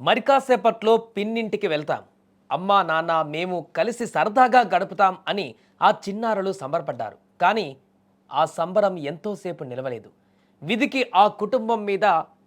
మరి కాసేపట్లో పిన్నింటికి వెళ్తాం. అమ్మా నాన్న మేము కలిసి సరదాగా గడుపుతాం అని ఆ చిన్నారులు సంబరపడ్డారు. కానీ ఆ సంబరం ఎంతోసేపు నిలవలేదు. విధికి ఆ కుటుంబం మీద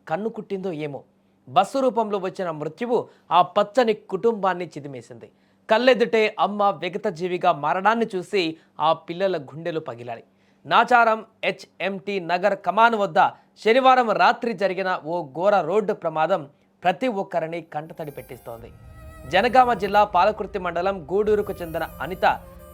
కన్ను కుట్టిందో ఏమో. బస్సు రూపంలో వచ్చిన మృత్యువు ఆ పచ్చని కుటుంబాన్ని చిదిమేసింది. కళ్ళెదుటే అమ్మ విగతజీవిగా మారడాన్ని చూసి ఆ పిల్లల గుండెలు పగిలాయి. నాచారం హెచ్ఎంటి నగర్ కమాన్ వద్ద శనివారం రాత్రి జరిగిన ఓ ఘోర రోడ్డు ప్రమాదం ప్రతి ఒక్కరిని కంటతడి పెట్టిస్తోంది. జనగామ జిల్లా పాలకుర్తి మండలం గూడూరుకు చెందిన అనిత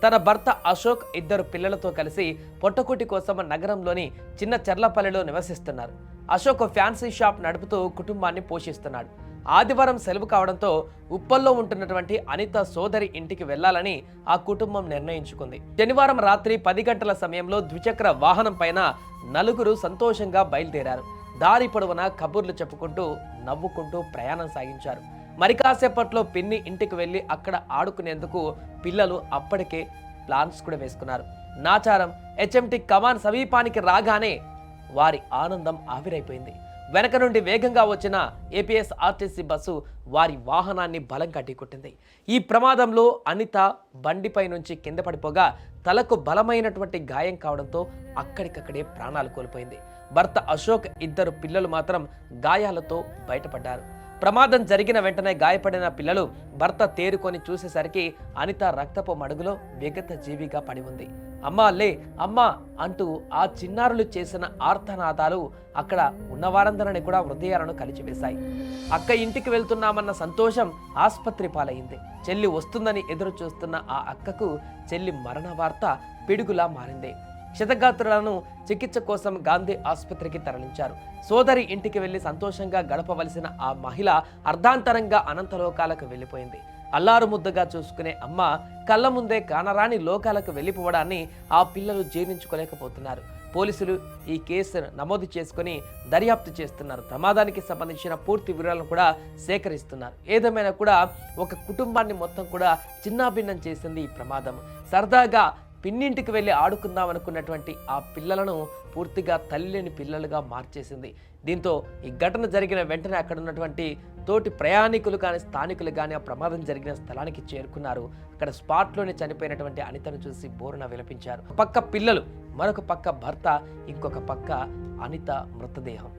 తన భర్త అశోక్ ఇద్దరు పిల్లలతో కలిసి పొట్టకుటి కోసం నగరంలోని చిన్న చెర్లపల్లిలో నివసిస్తున్నారు. అశోక్ ఫ్యాన్సీ షాప్ నడుపుతూ కుటుంబాన్ని పోషిస్తున్నాడు. ఆదివారం సెలవు కావడంతో ఉప్పల్లో ఉంటున్నటువంటి అనిత సోదరి ఇంటికి వెళ్లాలని ఆ కుటుంబం నిర్ణయించుకుంది. శనివారం రాత్రి 10 గంటల సమయంలో ద్విచక్ర వాహనం పైన నలుగురు సంతోషంగా బయలుదేరారు. దారి పొడవునా కబుర్లు చెప్పుకుంటూ నవ్వుకుంటూ ప్రయాణం సాగించారు. మరి కాసేపట్లో పిన్ని ఇంటికి వెళ్ళి అక్కడ ఆడుకునేందుకు పిల్లలు అప్పటికే ప్లాన్స్ కూడా వేసుకున్నారు. నాచారం హెచ్ఎంటి కమాన్ సమీపానికి రాగానే వారి ఆనందం ఆవిరైపోయింది. వెనక నుండి వేగంగా వచ్చిన ఏపీఎస్ఆర్టీసీ బస్సు వారి వాహనాన్ని బలంగా ఢీకొట్టింది. ఈ ప్రమాదంలో అనిత బండిపై నుంచి కింద పడిపోగా తలకు బలమైనటువంటి గాయం కావడంతో అక్కడికక్కడే ప్రాణాలు కోల్పోయింది. భర్త అశోక్ ఇద్దరు పిల్లలు మాత్రం గాయాలతో బయటపడ్డారు. ప్రమాదం జరిగిన వెంటనే గాయపడిన పిల్లలు భర్త తేరుకొని చూసేసరికి అనిత రక్తపు మడుగులో విగత జీవిగా పడి ఉంది. అమ్మా లే అమ్మా అంటూ ఆ చిన్నారులు చేసిన ఆర్తనాదాలు అక్కడ ఉన్నవారందరినీ కూడా హృదయాలను కలిచివేశాయి. అక్క ఇంటికి వెళ్తున్నామన్న సంతోషం ఆస్పత్రి పాలైంది. చెల్లి వస్తుందని ఎదురు చూస్తున్న ఆ అక్కకు చెల్లి మరణ వార్త పిడుగులా మారింది. క్షతగాత్రులను చికిత్స కోసం గాంధీ ఆసుపత్రికి తరలించారు. సోదరి ఇంటికి వెళ్లి సంతోషంగా గడపవలసిన ఆ మహిళ అర్ధాంతరంగా అనంతలోకాలకు వెళ్ళిపోయింది. అల్లారు ముద్దగా చూసుకునే అమ్మ కళ్ళ ముందే కానరాని లోకాలకు వెళ్ళిపోవడాన్ని ఆ పిల్లలు జీర్ణించుకోలేకపోతున్నారు. పోలీసులు ఈ కేసును నమోదు చేసుకుని దర్యాప్తు చేస్తున్నారు. ప్రమాదానికి సంబంధించిన పూర్తి వివరాలను కూడా సేకరిస్తున్నారు. ఏదేమైనా కూడా ఒక కుటుంబాన్ని మొత్తం కూడా చిన్నాభిన్నం చేసింది ఈ ప్రమాదం. సరదాగా పిన్నింటికి వెళ్ళి ఆడుకుందాం అనుకున్నటువంటి ఆ పిల్లలను పూర్తిగా తల్లిలేని పిల్లలుగా మార్చేసింది. దీంతో ఈ ఘటన జరిగిన వెంటనే అక్కడ ఉన్నటువంటి తోటి ప్రయాణికులు కానీ స్థానికులు కానీ ఆ ప్రమాదం జరిగిన స్థలానికి చేరుకున్నారు. అక్కడ స్పాట్లోనే చనిపోయినటువంటి అనితను చూసి బోరున విలపించారు. పక్క పిల్లలు, మరొక పక్క భర్త, ఇంకొక పక్క అనిత మృతదేహం.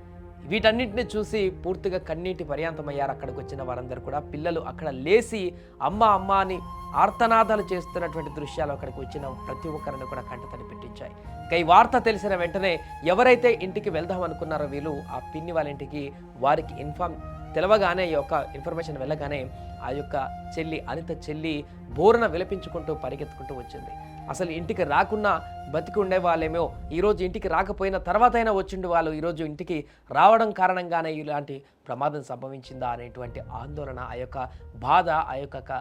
వీటన్నింటిని చూసి పూర్తిగా కన్నీటి పర్యాంతమయ్యారు అక్కడికి వచ్చిన వారందరూ కూడా. పిల్లలు అక్కడ లేచి అమ్మ అమ్మ అని ఆర్తనాదాలు చేస్తున్నటువంటి దృశ్యాలు అక్కడికి వచ్చిన ప్రతి ఒక్కరిని కూడా కంటతడి పెట్టించాయి. ఈ వార్త తెలిసిన వెంటనే ఎవరైతే ఇంటికి వెళ్దాం అనుకున్నారో వీళ్ళు ఆ పిన్ని వాళ్ళ ఇంటికి వారికి తెలవగానే ఈ యొక్క ఇన్ఫర్మేషన్ వెళ్ళగానే ఆ యొక్క అనిత చెల్లి బోరున విలపించుకుంటూ పరిగెత్తుకుంటూ వచ్చింది. అసలు ఇంటికి రాకున్నా బతికి ఉండే వాళ్ళేమో ఈరోజు ఇంటికి రాకపోయిన తర్వాత అయినా వచ్చిండు వాళ్ళు ఈరోజు ఇంటికి రావడం కారణంగానే ఇలాంటి ప్రమాదం సంభవించిందా అనేటువంటి ఆందోళన, ఆ యొక్క బాధ, ఆ యొక్క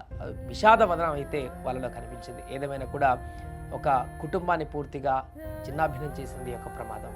విషాదవదనం అయితే వాళ్ళలో కనిపించింది. ఏదేమైనా కూడా ఒక కుటుంబాన్ని పూర్తిగా చిన్నాభిన్నం చేసింది ఈ యొక్క ప్రమాదం.